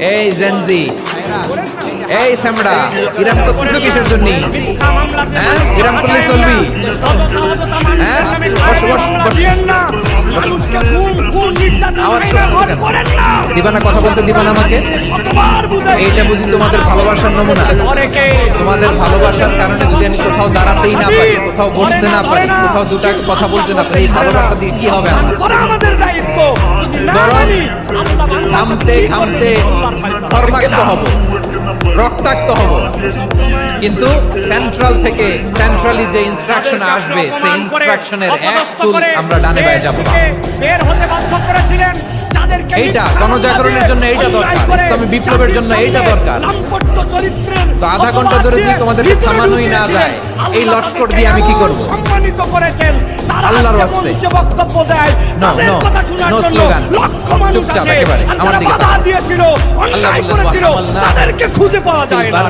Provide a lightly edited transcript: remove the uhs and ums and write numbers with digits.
এই জেনজি, এই সামড়া, ইরাম করতেছো কিসের জন্য? হ্যাঁ, ইরাম করলে চলবি? হ্যাঁ, বস বস বস। আওয়াজ করতেছো কেন? দিবা না, কথা বলতে দিবা না আমাকে? এইটা বুঝি তোমাদের ভালোবাসার নমুনা? তোমাদের ভালোবাসার কারণে যদি আমি কোথাও দাঁড়াতেই না পারি, কোথাও বসতে না পারি, কোথাও দুটা কথা বলতে না পারি, এই ভালোবাসা দিয়ে কি হবে আমার? বরং ঘামতে ঘামতে কর্মাক্ত হব, রক্তাক্ত হব, কিন্তু সেন্ট্রাল থেকে সেন্ট্রালি যে ইনস্ট্রাকশন আসবে সেই ইনস্ট্রাকশনের এক চুল আমরা ডানে বায়ে যাব না। এইটা গণজাগরণের জন্য এইটা দরকার, ইসলামী বিপ্লবের জন্য এইটা দরকার। তো আধা ঘন্টা ধরে যদি তোমাদেরকে থামানোই না যায়, এই লস্কর দিয়ে আমি কি করব? আল্লাহর ওয়াস্তে নো নো নো স্লোগান, চুপচাপ একেবারে আমার দিকে তাকাও। আল্লাহ বললেন, তাদেরকে খুঁজে পাওয়া যায় না।